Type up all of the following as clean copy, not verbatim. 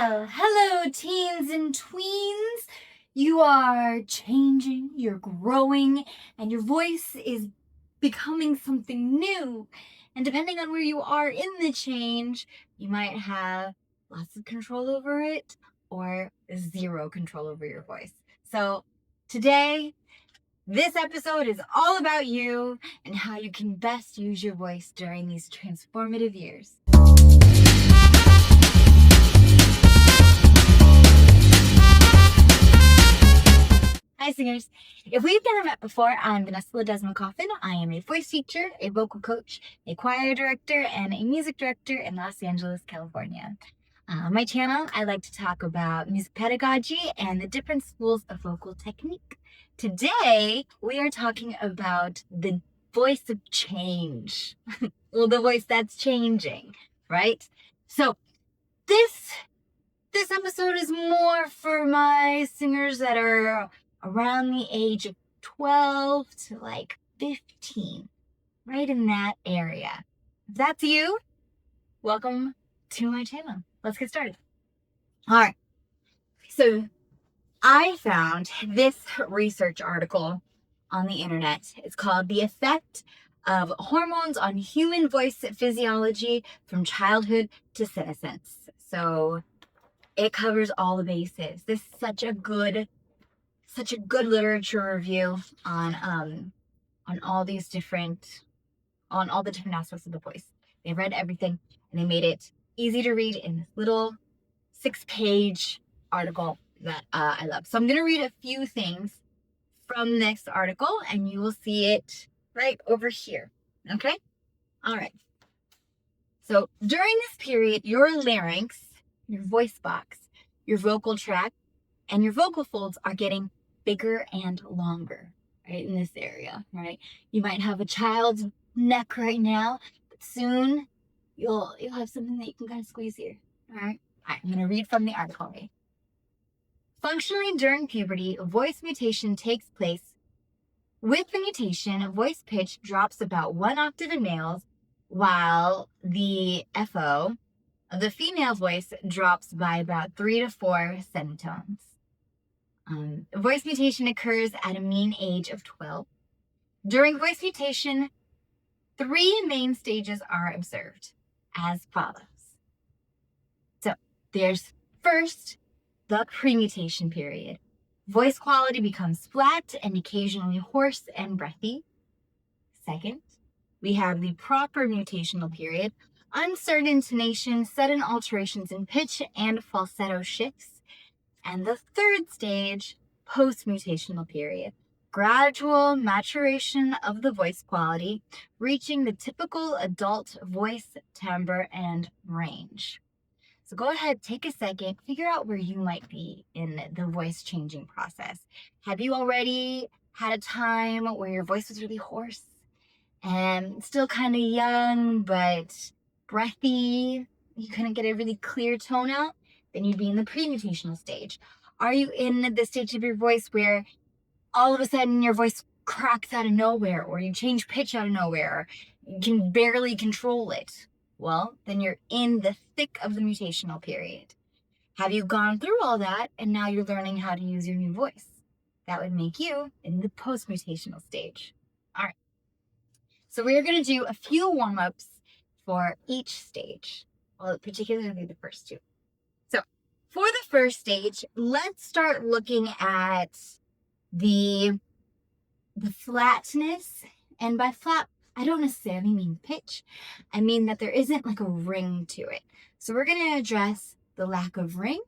Well, hello, teens and tweens. You are changing, you're growing, and your voice is becoming something new. And depending on where you are in the change, you might have lots of control over it or zero control over your voice. So today, this episode is all about you and how you can best use your voice during these transformative years. Hi singers. If we've never met before, I'm Ledesma. I am a voice teacher, a vocal coach, a choir director, and a music director in Los Angeles, California. On my channel, I like to talk about music pedagogy and the different schools of vocal technique. Today, we are talking about the voice of change. Well, the voice that's changing, right? So this episode is more for my singers that are around the age of 12 to like 15, right in that area. If that's you, welcome to my channel. Let's get started. All right. So I found this research article on the internet. It's called The Effect of Hormones on Human Voice Physiology from Childhood to Senescence. So it covers all the bases. This is such a good literature review on all the different aspects of the voice. They read everything and they made it easy to read in this little 6-page article that I love. So I'm gonna read a few things from this article and you will see it right over here. Okay? All right. So during this period, your larynx, your voice box, your vocal tract, and your vocal folds are getting bigger and longer, right, in this area, right? You might have a child's neck right now, but soon you'll have something that you can kind of squeeze here, all right? All right, I'm going to read from the article, right? Functionally, during puberty, voice mutation takes place. With the mutation, voice pitch drops about 1 octave in males, while the FO of the female voice drops by about 3 to 4 semitones. Voice mutation occurs at a mean age of 12. During voice mutation, 3 main stages are observed as follows. So there's first, the pre-mutation period. Voice quality becomes flat and occasionally hoarse and breathy. Second, we have the proper mutational period. Uncertain intonation, sudden alterations in pitch, and falsetto shifts. And the third stage, post-mutational period. Gradual maturation of the voice quality, reaching the typical adult voice timbre and range. So go ahead, take a second, figure out where you might be in the voice changing process. Have you already had a time where your voice was really hoarse and still kind of young, but breathy? You couldn't get a really clear tone out? Then you'd be in the pre-mutational stage. Are you in the stage of your voice where all of a sudden your voice cracks out of nowhere, or you change pitch out of nowhere, or you can barely control it? Well, then you're in the thick of the mutational period. Have you gone through all that and now you're learning how to use your new voice? That would make you in the post-mutational stage. All right. So we're going to do a few warm-ups for each stage, well, particularly the first two. So for the first stage, let's start looking at the flatness. And by flat, I don't necessarily mean pitch. I mean that there isn't like a ring to it. So we're going to address the lack of ring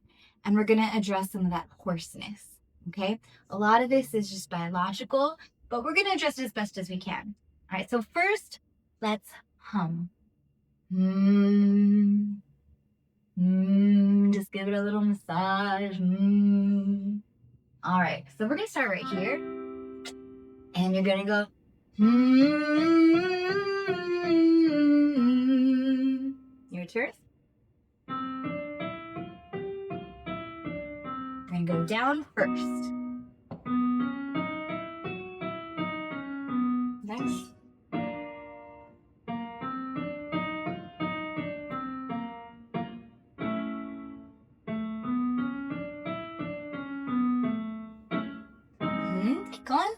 and we're going to address some of that hoarseness. Okay? A lot of this is just biological, but we're going to address it as best as we can. All right, so first, let's hum. Just give it a little massage. All right, so we're going to start right here. And you're going to go. Your turn. We're going to go down first. Next. Keep going.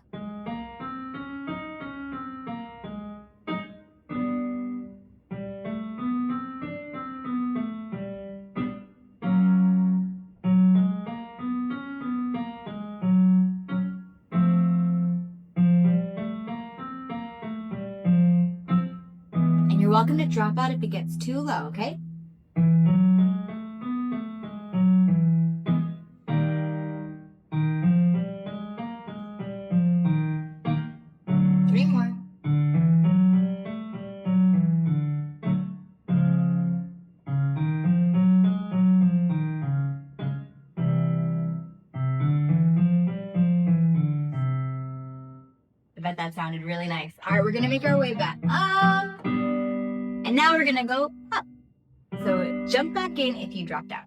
And you're welcome to drop out if it gets too low, okay? 3 more. I bet that sounded really nice. All right, we're gonna make our way back up. And now we're gonna go up. So jump back in if you dropped out.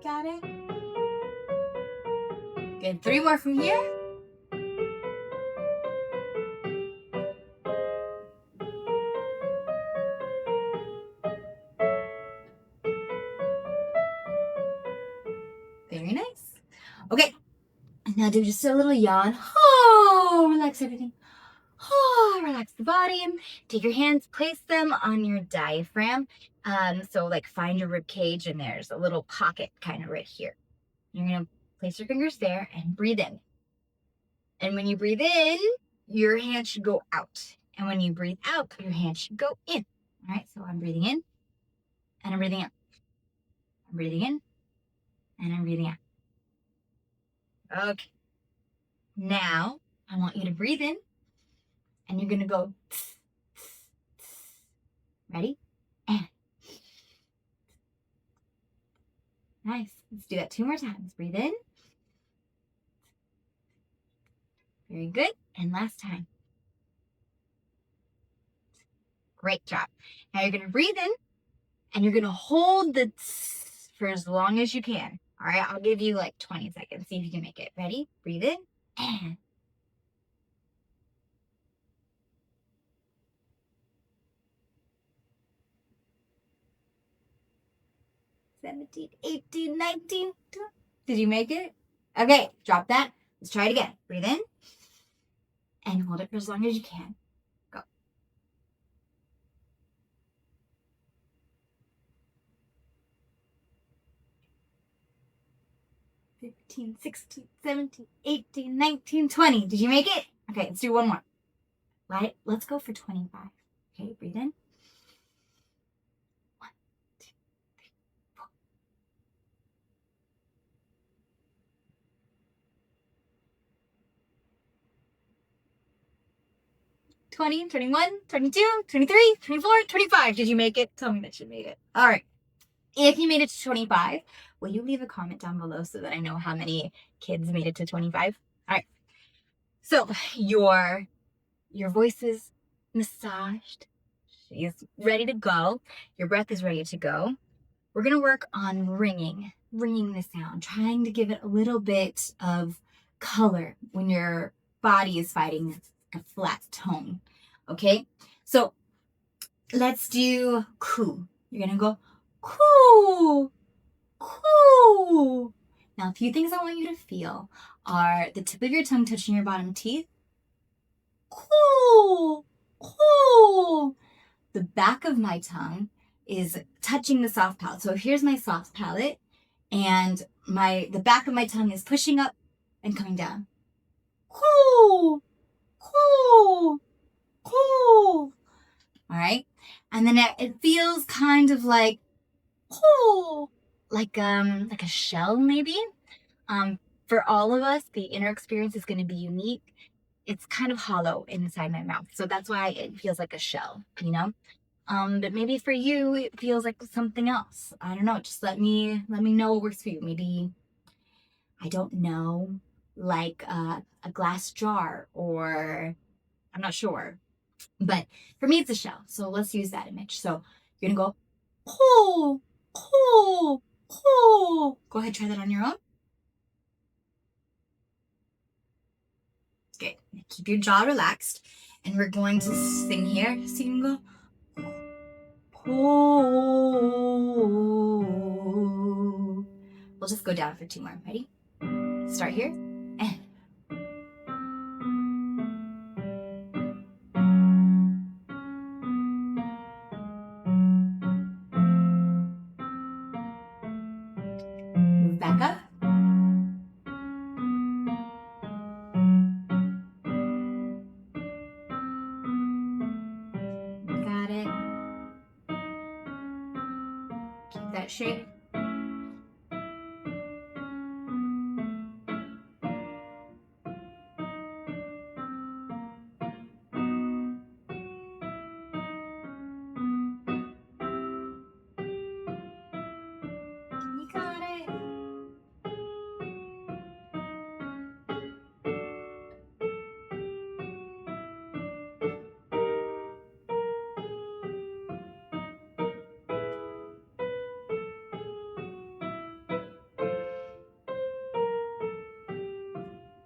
Got it? Good. 3 more from here. Very nice. Okay. And now do just a little yawn. Oh, relax everything. Oh, relax the body. Take your hands, place them on your diaphragm. So like find your rib cage and there's a little pocket kind of right here. You're gonna place your fingers there and breathe in. And when you breathe in, your hand should go out. And when you breathe out, your hand should go in. All right, so I'm breathing in and I'm breathing out. I'm breathing in and I'm breathing out. Okay. Now I want you to breathe in and you're gonna go. Ready? And nice. Let's do that 2 more times. Breathe in. Very good. And last time. Great job. Now you're gonna breathe in and you're gonna hold the for as long as you can. All right, I'll give you like 20 seconds. See if you can make it. Ready? Breathe in and 17, 18, 19. Did you make it? Okay, drop that. Let's try it again. Breathe in and hold it for as long as you can. Go. 15, 16, 17, 18, 19, 20. Did you make it? Okay, let's do one more. Right, let's go for 25. Okay, breathe in. 1, 2, 3, 4. 20, 21, 22, 23, 24, 25. Did you make it? Tell me that you made it. All right. If you made it to 25, will you leave a comment down below so that I know how many kids made it to 25? All right. So your voice is massaged. She's ready to go. Your breath is ready to go. We're going to work on ringing the sound, trying to give it a little bit of color when your body is fighting a flat tone. Okay? So let's do coo. You're going to go coo, coo. Now, a few things I want you to feel are the tip of your tongue touching your bottom teeth. Coo, coo. The back of my tongue is touching the soft palate. So here's my soft palate, and the back of my tongue is pushing up and coming down. Coo, coo, coo. All right, and then it feels kind of like coo, like a shell maybe. For all of us, the inner experience is going to be unique. It's kind of hollow inside my mouth, so that's why it feels like a shell, you know. But maybe for you it feels like something else. I don't know. Just let me know what works for you. Maybe, I don't know, like a glass jar, or I'm not sure. But for me, it's a shell. So let's use that image. So you're gonna go, oh, oh, oh. Go ahead, try that on your own. Good. Keep your jaw relaxed. And we're going to sing here. So you can go, oh. We'll just go down for 2 more. Ready? Start here. And move back up. Got it. Keep that shape. You got it.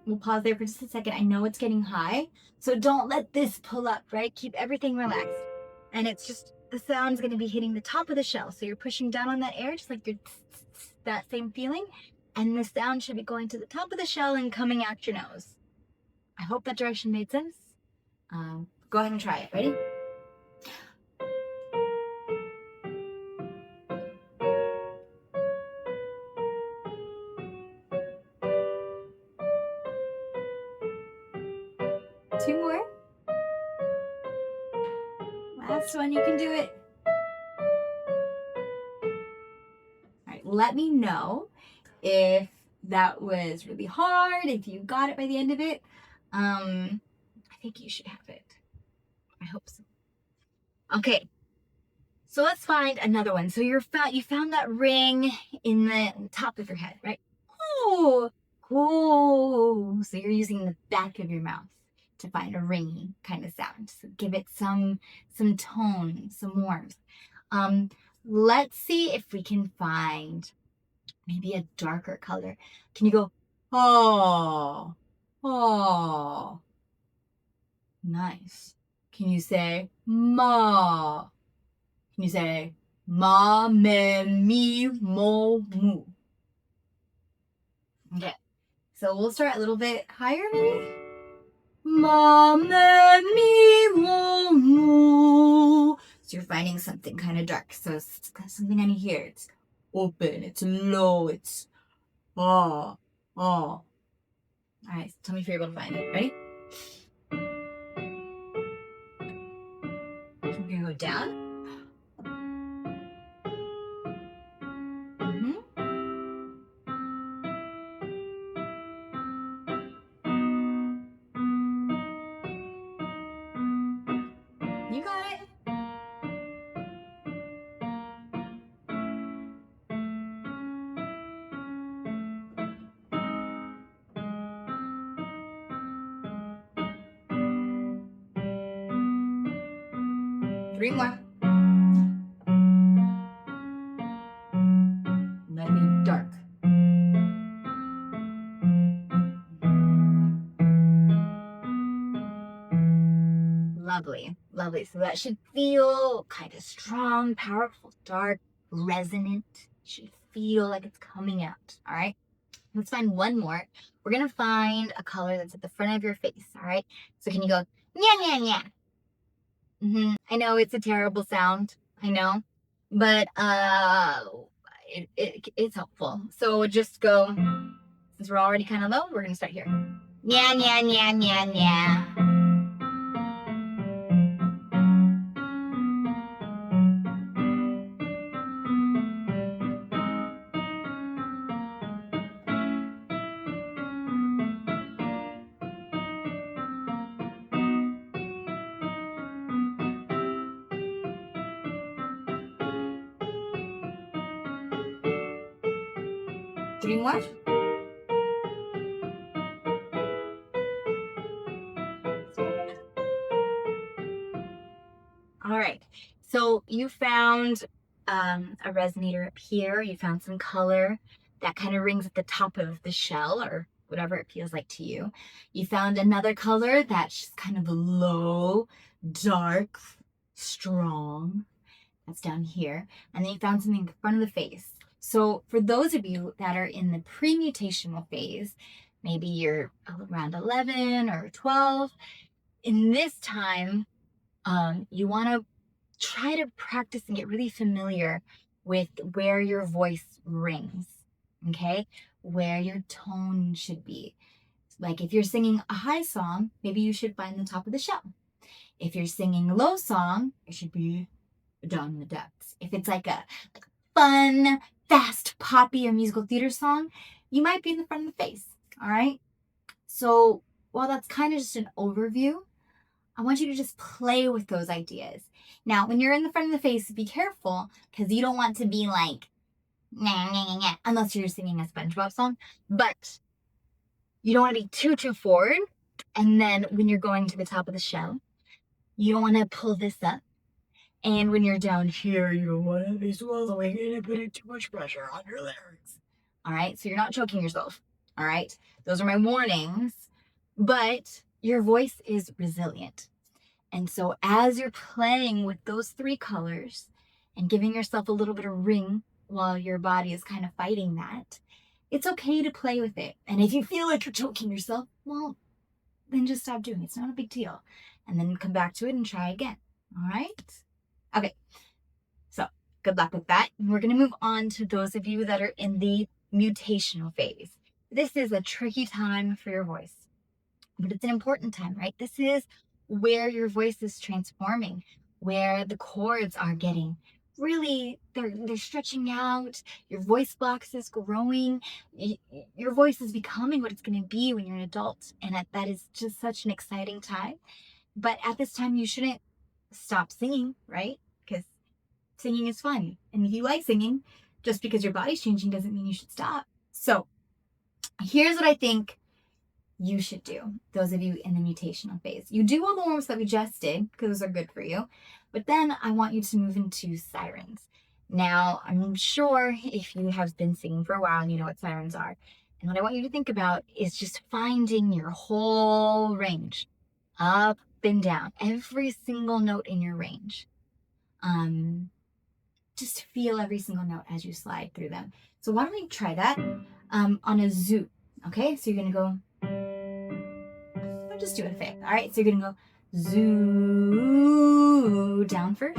We'll pause there for just a second. I know it's getting high, so don't let this pull up, right? Keep everything relaxed. And it's just, the sound's gonna be hitting the top of the shell. So you're pushing down on that air, just like that same feeling. And the sound should be going to the top of the shell and coming out your nose. I hope that direction made sense. Go ahead and try it. Ready? Two more. Last one, you can do it. All right, let me know if that was really hard, if you got it by the end of it. I think you should have it. I hope so. Okay, so let's find another one. So you found that ring in the top of your head, right? Oh, cool. So you're using the back of your mouth to find a ringy kind of sound. So give it some tone, some warmth. Let's see if we can find maybe a darker color. Can you go, oh, oh? Nice. Can you say ma? Can you say ma, me, mi, mo, mu? Okay. So we'll start a little bit higher, maybe. Ma, me, mi, mo, mu. So you're finding something kind of dark. So it's got something on here. It's open. It's low. It's ah, ah. All right. Tell me if you're able to find it. Ready? We're gonna go down. You got it. Three more. Let me dark. Lovely, lovely. So that should feel kind of strong, powerful, dark, resonant. Should feel like it's coming out. All right. Let's find one more. We're gonna find a color that's at the front of your face. All right. So can you go nya nya nya? I know it's a terrible sound. I know, but it's helpful. So just go. Since we're already kind of low, we're gonna start here. Nya nya nya nya nya. 3 more. All right. So you found a resonator up here. You found some color that kind of rings at the top of the shell or whatever it feels like to you. You found another color that's just kind of low, dark, strong. That's down here. And then you found something in the front of the face. So for those of you that are in the pre-mutational phase, maybe you're around 11 or 12, in this time, you want to try to practice and get really familiar with where your voice rings, okay? Where your tone should be. Like if you're singing a high song, maybe you should find the top of the shell. If you're singing a low song, it should be down in the depths. If it's like a fun, fast, poppy or musical theater song, you might be in the front of the face, all right? So while that's kind of just an overview, I want you to just play with those ideas. Now, when you're in the front of the face, be careful because you don't want to be like, nah, nah, nah, nah, unless you're singing a SpongeBob song, but you don't want to be too forward. And then when you're going to the top of the shell, you don't want to pull this up. And when you're down here, you don't want to be swallowing it and putting too much pressure on your larynx. All right, so you're not choking yourself. All right, those are my warnings, but your voice is resilient. And so as you're playing with those 3 colors and giving yourself a little bit of ring while your body is kind of fighting that, it's okay to play with it. And if you feel like you're choking yourself, well, then just stop doing it. It's not a big deal. And then come back to it and try again. All right? Okay. So good luck with that. And we're going to move on to those of you that are in the mutational phase. This is a tricky time for your voice, but it's an important time, right? This is where your voice is transforming, where the chords are getting really, they're stretching out, your voice box is growing, your voice is becoming what it's going to be when you're an adult. And that is just such an exciting time. But at this time, you shouldn't stop singing, right? Because singing is fun. And if you like singing, just because your body's changing doesn't mean you should stop. So here's what I think you should do, those of you in the mutational phase. You do all the ones that we just did, because those are good for you. But then I want you to move into sirens. Now, I'm sure if you have been singing for a while, you know what sirens are. And what I want you to think about is just finding your whole range, up and down, every single note in your range. Just feel every single note as you slide through them. So why don't we try that on a Zooooo, okay? So you're going to go, just do it fake. All right, so you're gonna go Zooooo down first.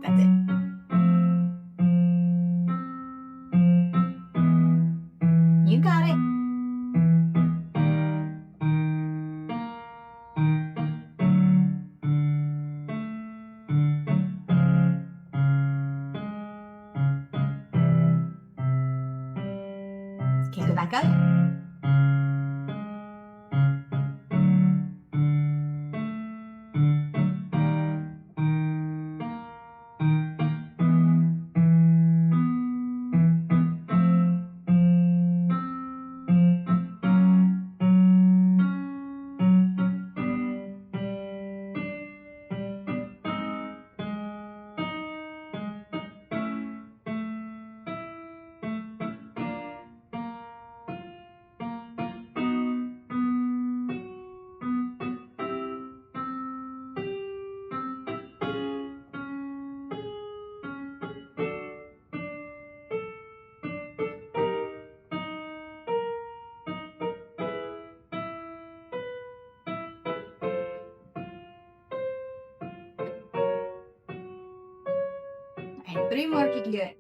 That's it. You got it. Okay, go back up. All right, 3 more if you can do it.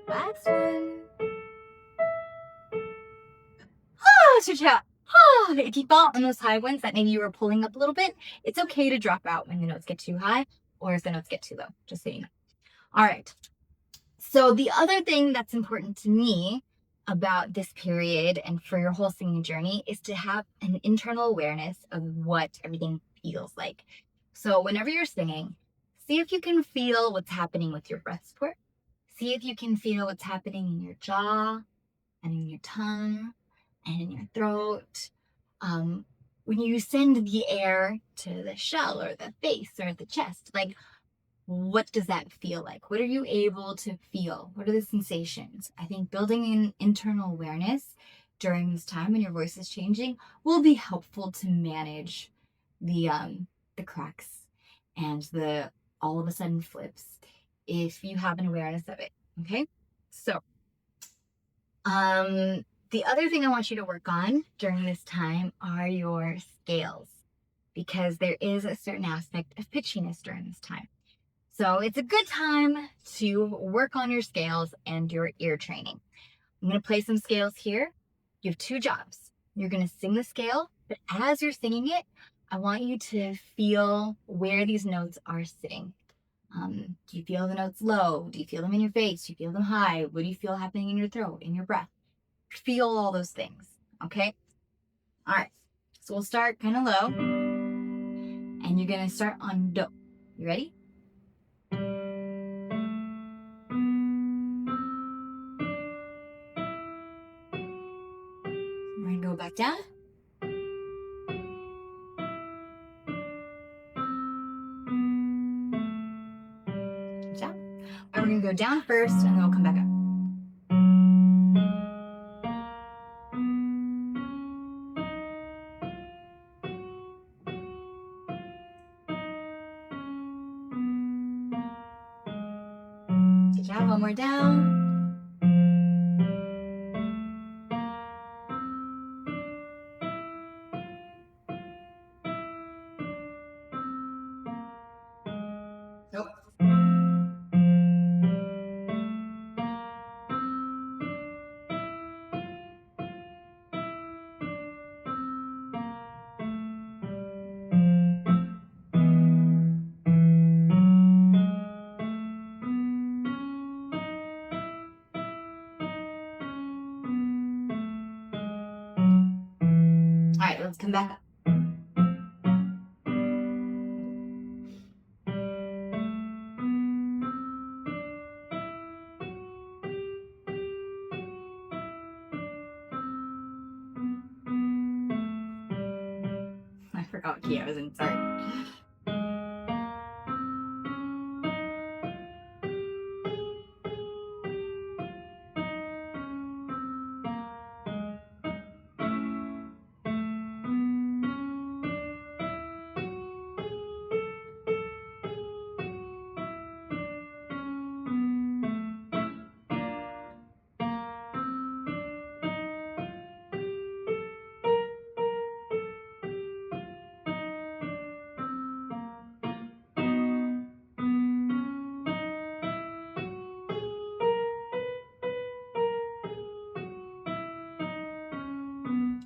Last one. Oh, cha-cha. Oh, if you fall on those high ones that maybe you were pulling up a little bit, it's okay to drop out when the notes get too high or if the notes get too low, just so you know. All right. So the other thing that's important to me about this period and for your whole singing journey is to have an internal awareness of what everything feels like. So whenever you're singing, See if you can feel what's happening with your breath support. See if you can feel what's happening in your jaw and in your tongue and in your throat. When you send the air to the shell or the face or the chest, like, what does that feel like? What are you able to feel? What are the sensations? I think building an internal awareness during this time when your voice is changing will be helpful to manage the cracks and the all of a sudden flips if you have an awareness of it. Okay? So, the other thing I want you to work on during this time are your scales, because there is a certain aspect of pitchiness during this time. So it's a good time to work on your scales and your ear training. I'm going to play some scales here. You have two jobs. You're going to sing the scale, but as you're singing it, I want you to feel where these notes are sitting. Do you feel the notes low? Do you feel them in your face? Do you feel them high? What do you feel happening in your throat, in your breath? Feel all those things, okay? All right, so we'll start kind of low, and you're going to start on do. You ready? We're going to go back down. Good job. All right, we're going to go down first, and then we'll come back up. Good job. One more down. Nope. All right, let's come back up. I forgot what key I was in. Sorry.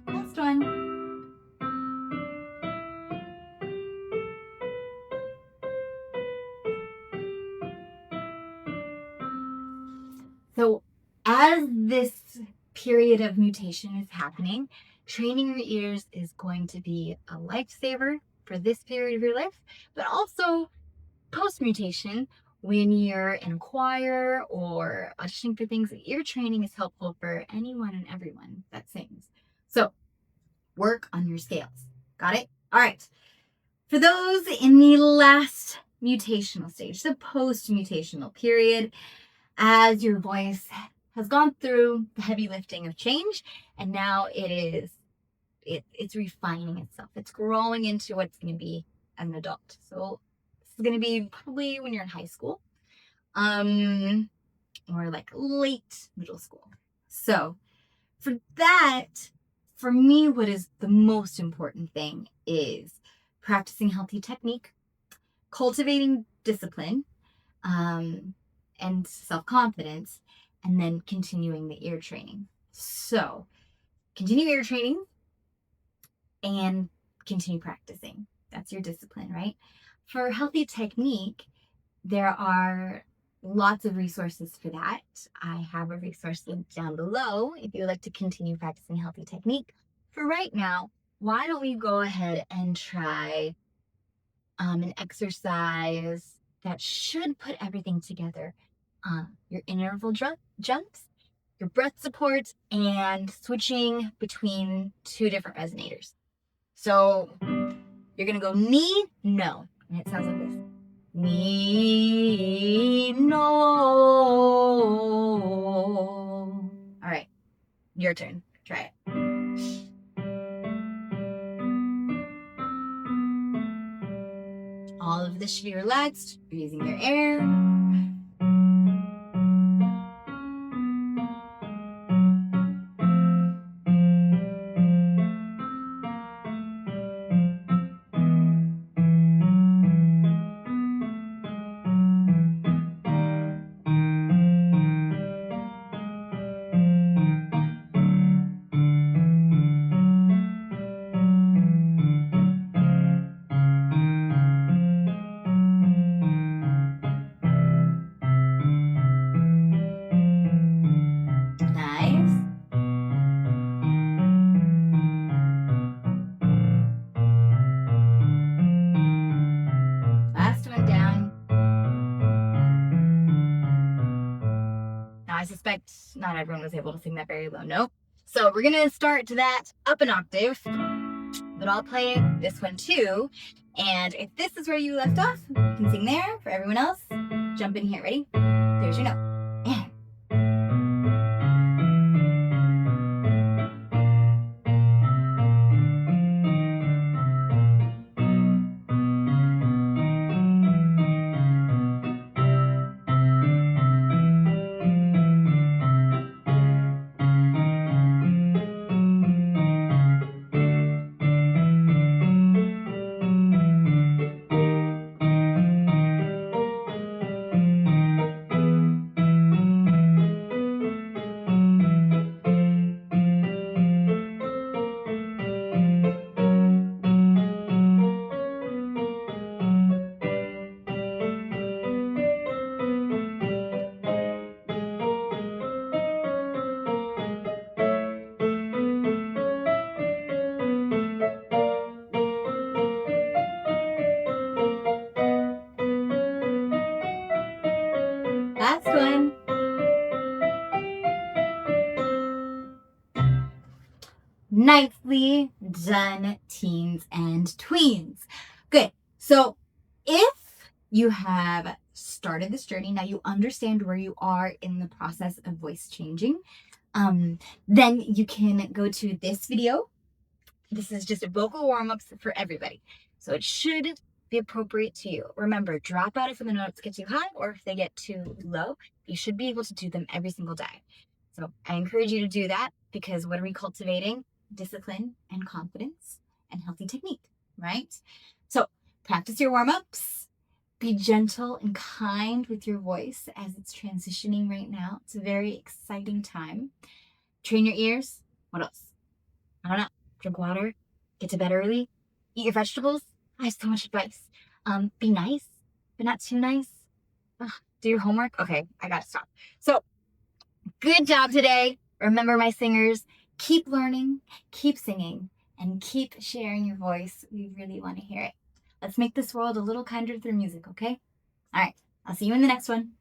Last one. So as this period of mutation is happening, training your ears is going to be a lifesaver for this period of your life, but also post-mutation, when you're in a choir or auditioning for things, ear training is helpful for anyone and everyone that sings. So work on your scales. Got it? All right. For those in the last mutational stage, the post-mutational period, as your voice has gone through the heavy lifting of change, and now it's refining itself. It's growing into what's going to be as an adult. So this is going to be probably when you're in high school, or like late middle school. So for that, for me, what is the most important thing is practicing healthy technique, cultivating discipline, and self-confidence, and then continuing the ear training. So continue ear training and continue practicing. That's your discipline, right? For healthy technique, there are lots of resources for that. I have a resource link down below if you would like to continue practicing healthy technique. For right now, why don't we go ahead and try an exercise that should put everything together. Your interval jumps, your breath support, and switching between two different resonators. So you're going to go ni, no. And it sounds like this. Ni, no. All right, your turn. Try it. All of this should be relaxed. You're using your air. Nice. Last one down. Now I suspect not everyone was able to sing that very low note. So we're gonna start that up an octave, but I'll play this one too. And if this is where you left off, you can sing there. For everyone else, jump in here. Ready? There's your note. And last one. Nicely done, teens and tweens. Good. So if you have started this journey, now you understand where you are in the process of voice changing, then you can go to this video. This is just a vocal warm-ups for everybody. So it should be appropriate to you. Remember, drop out if the notes get too high or if they get too low. You should be able to do them every single day. So I encourage you to do that, because what are we cultivating? Discipline and confidence and healthy technique, right? So practice your warm-ups. Be gentle and kind with your voice as it's transitioning right now. It's a very exciting time. Train your ears. What else? I don't know. Drink water. Get to bed early. Eat your vegetables. I have so much advice. Be nice, but not too nice. Ugh, do your homework. Okay, I gotta stop. So, good job today. Remember, my singers, keep learning, keep singing, and keep sharing your voice. We really want to hear it. Let's make this world a little kinder through music, okay? All right, I'll see you in the next one.